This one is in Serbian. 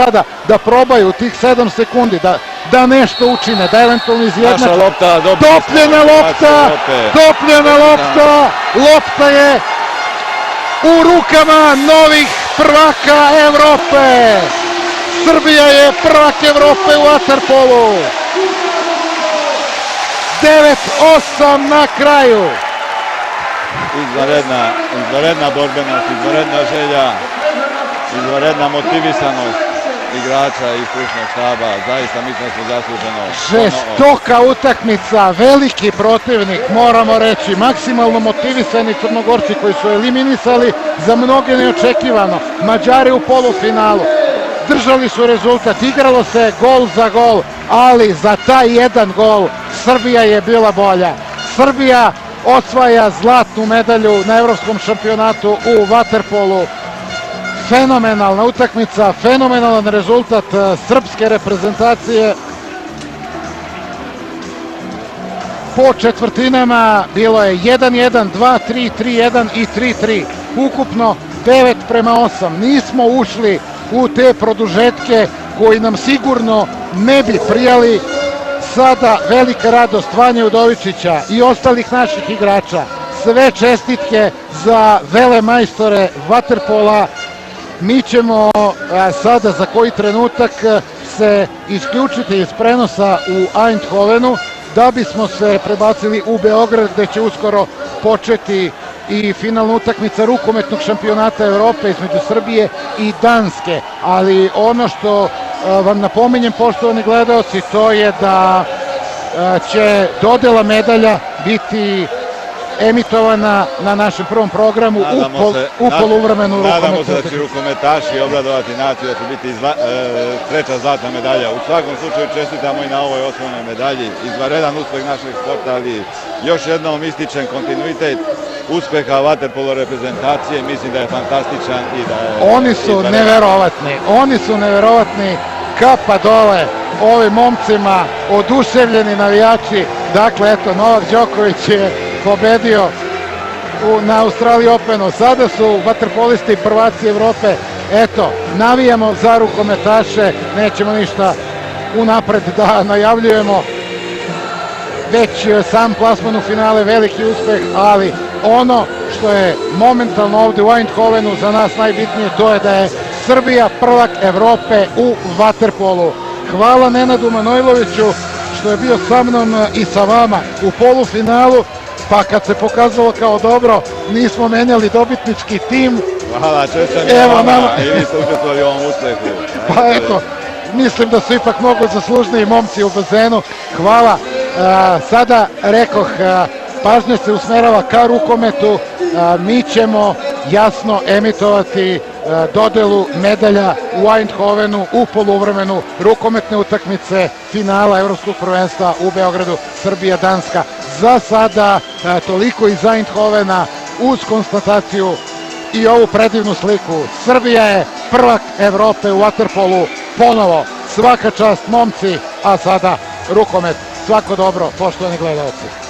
sada da probaju tih 7 sekundi, da nešto učine, da eventualno izjednače. Topljena lopta, lopta je u rukama novih prvaka Evrope. Srbija je prvak Evrope u vaterpolu. 9-8 na kraju. Izvanredna borbenost, izvanredna želja, izvanredna motivisanost igrača i stručnog štaba. Zaista mislim da smo zasluženo. Žestoka utakmica, veliki protivnik, moramo reći, maksimalno motivisani Crnogorci koji su eliminisali za mnoge neočekivano. Mađari u polufinalu. Držali su rezultat, igralo se gol za gol, ali za taj jedan gol Srbija je bila bolja. Srbija osvaja zlatnu medalju na evropskom šampionatu u vaterpolu. Fenomenalna utakmica, fenomenalan rezultat srpske reprezentacije. Po četvrtinama bilo je 1-1, 2-3, 3-1 i 3-3. Ukupno 9-8. Nismo ušli u te produžetke koji nam sigurno ne bi prijali. Sada velika radost Vanje Udovičića i ostalih naših igrača. Sve čestitke za velemajstore vaterpola. Mi ćemo sada za koji trenutak se isključiti iz prenosa u Eindhovenu da bismo se prebacili u Beograd gde će uskoro početi i finalna utakmica rukometnog šampionata Evrope između Srbije i Danske. Ali ono što vam napominjem, poštovani gledaoci, to je da će dodela medalja biti emitovana na našem prvom programu u poluvremenu rukometne. Nadamo se da će rukometaši obradovati naciju, da će biti treća zlatna medalja. U svakom slučaju čestitamo i na ovoj osnovnoj medalji. Izvanredan uspeh našeg sporta, ali još jednom ističem kontinuitet uspeha vaterpolo reprezentacije. Mislim da je fantastičan i da je... Oni su neverovatni, kapa dole ovim momcima, oduševljeni navijači. Dakle, eto, Novak Đoković je pobedio na Australiji Openu. Sada su vaterpolisti prvaci Evrope. Eto, navijamo za rukometaše, nećemo ništa unapred da najavljujemo. Već sam plasman u finale, veliki uspeh, ali ono što je momentalno ovde u Eindhovenu za nas najbitnije, to je da je Srbija prvak Evrope u vaterpolu. Hvala Nenadu Manojloviću što je bio sa mnom i sa vama u polufinalu, pa kad se pokazalo kao dobro, nismo menjali dobitnički tim. Hvala, čestam i vama, i vi ste učestvovali u ovom uspehu. Pa eto, mislim da su ipak mnogo zaslužniji momci u bazenu. Hvala. Sada, rekoh, pažnja se usmerava ka rukometu. Mi ćemo jasno emitovati dodelu medalja u Eindhovenu u poluvremenu rukometne utakmice finala Evropskog prvenstva u Beogradu, Srbija-Danska. Za sada toliko iz Eindhovena uz konstataciju i ovu predivnu sliku. Srbija je prvak Evrope u vaterpolu ponovo. Svaka čast momci, a sada rukomet. Svako dobro, poštovani gledalci.